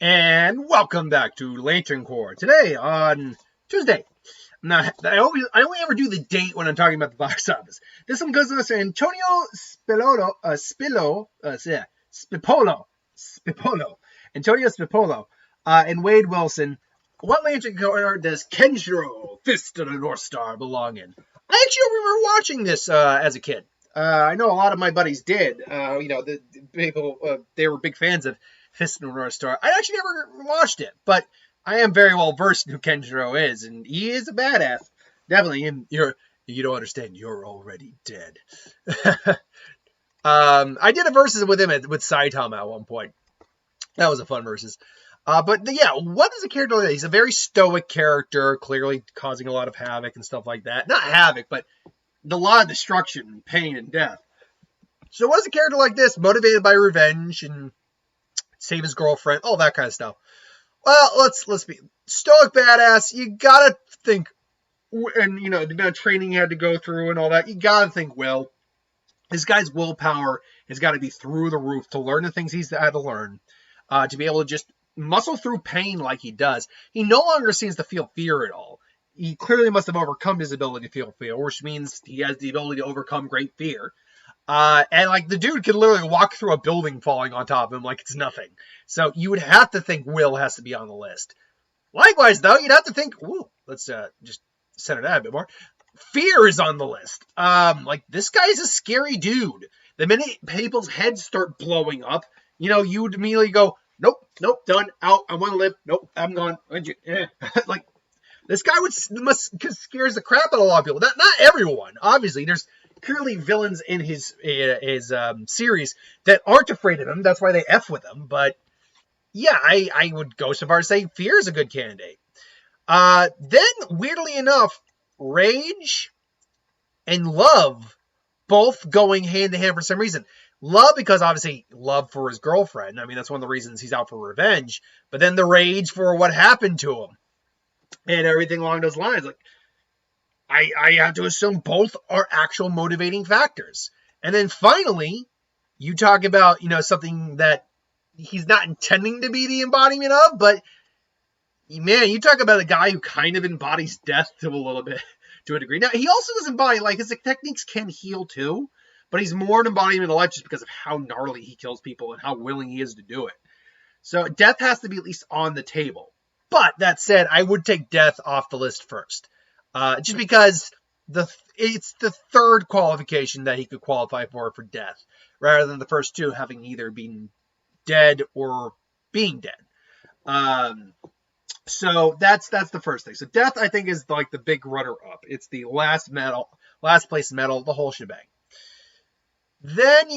And welcome back to Lantern Corps. Today on Tuesday. Now, I only ever do the date when I'm talking about the box office. This one goes to us Antonio Spipolo, Antonio Spipolo, and Wade Wilson. What Lantern Corps does Kenshiro, Fist of the North Star, belong in? I actually remember watching this as a kid. I know a lot of my buddies did. The people, they were big fans of Fist of the North Star. I actually never watched it, but I am very well versed in who Kenshiro is, and he is a badass. Definitely, and you don't understand. You're already dead. I did a versus with him with Saitama at one point. That was a fun versus. But yeah, what is a character like that? He's a very stoic character, clearly causing a lot of havoc and stuff like that. Not havoc, but a lot of destruction, pain, and death. So what is a character like this, motivated by revenge and save his girlfriend, all that kind of stuff? Well, let's be stoic badass. You gotta think, and the amount of training he had to go through and all that. You gotta think, Will. This guy's willpower has got to be through the roof to learn the things he's had to learn, to be able to just muscle through pain like he does. He no longer seems to feel fear at all. He clearly must have overcome his ability to feel fear, which means he has the ability to overcome great fear. And like the dude could literally walk through a building falling on top of him like it's nothing. So you would have to think Will has to be on the list. Likewise, though, you'd have to think, ooh, let's just center that a bit more. Fear is on the list. Like this guy's a scary dude. The minute people's heads start blowing up, you would immediately go, nope, done, out, I want to live, nope, I'm gone. Like this guy scares the crap out of a lot of people. Not everyone, obviously. There's clearly villains in his series that aren't afraid of him. That's why they F with him. But yeah, I would go so far as to say Fear is a good candidate. Then, weirdly enough, Rage and Love both going hand in hand for some reason. Love because obviously love for his girlfriend. I mean, that's one of the reasons he's out for revenge. But then the rage for what happened to him and everything along those lines. Like, I have to assume both are actual motivating factors. And then finally, you talk about, something that he's not intending to be the embodiment of, but man, you talk about a guy who kind of embodies death to a degree. Now, he also doesn't embody, like, his techniques can heal too, but he's more an embodiment of life just because of how gnarly he kills people and how willing he is to do it. So death has to be at least on the table. But that said, I would take death off the list first. Just because it's the third qualification that he could qualify for death, rather than the first two having either been dead or being dead. So that's the first thing. So death, I think, is like the big runner-up. It's the last place medal, the whole shebang. Then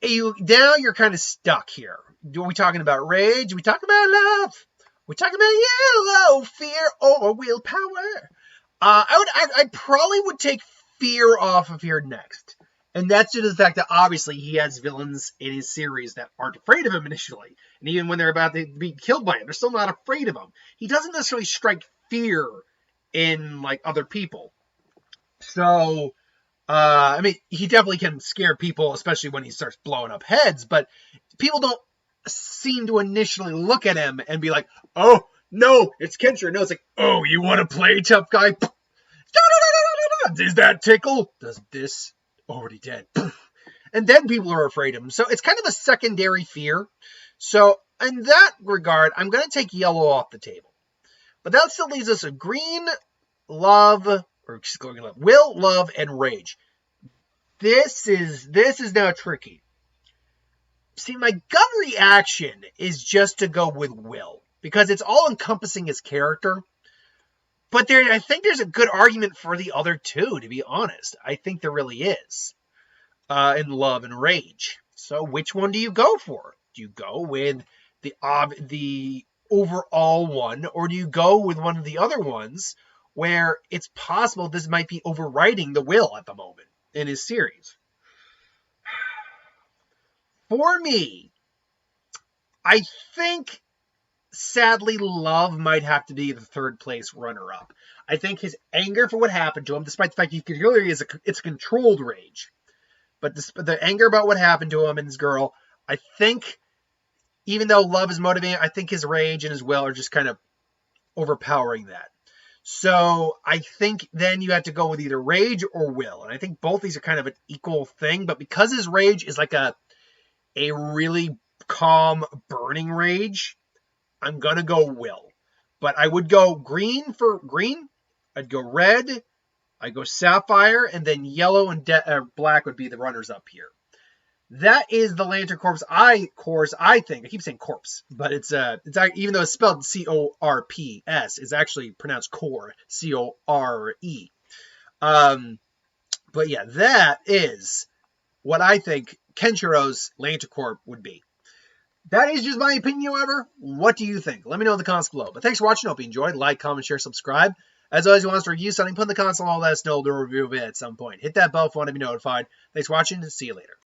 you're kind of stuck here. Are we talking about rage? Are we talking about love? Are we talking about yellow fear or willpower? I probably would take Fear off of here next. And that's due to the fact that obviously he has villains in his series that aren't afraid of him initially. And even when they're about to be killed by him, they're still not afraid of him. He doesn't necessarily strike fear in like other people. So, he definitely can scare people, especially when he starts blowing up heads. But people don't seem to initially look at him and be like, oh, no, it's Kenshiro. No, it's like, oh, you want to play tough guy? Does that tickle? Does this? Already dead. And then people are afraid of him. So it's kind of a secondary fear. So in that regard, I'm going to take yellow off the table. But that still leaves us a green, love, will, love, and rage. This is now tricky. See, my gut reaction is just to go with will. Because it's all encompassing his character. But I think there's a good argument for the other two, to be honest. I think there really is. In love and rage. So which one do you go for? Do you go with the overall one, or do you go with one of the other ones where it's possible this might be overriding the will at the moment in his series? For me, I think sadly, love might have to be the third place runner-up. I think his anger for what happened to him, despite the fact he clearly it's a controlled rage, but the anger about what happened to him and his girl, I think even though love is motivating, I think his rage and his will are just kind of overpowering that. So I think then you have to go with either rage or will. And I think both these are kind of an equal thing, but because his rage is like a really calm, burning rage, I'm going to go will. But I would go green for green. I'd go red. I'd go sapphire. And then yellow and black would be the runners up here. That is the Lantern Corpse. I think I keep saying corpse, but it's even though it's spelled C-O-R-P-S, it's actually pronounced core, C-O-R-E. But yeah, that is what I think Kenshiro's Lantern Corp would be. That is just my opinion, however. What do you think? Let me know in the comments below. But thanks for watching. Hope you enjoyed. Like, comment, share, subscribe. As always, if you want us to review something, put in the comments below. Let us know. We'll do a review of it at some point. Hit that bell if you want to be notified. Thanks for watching, and see you later.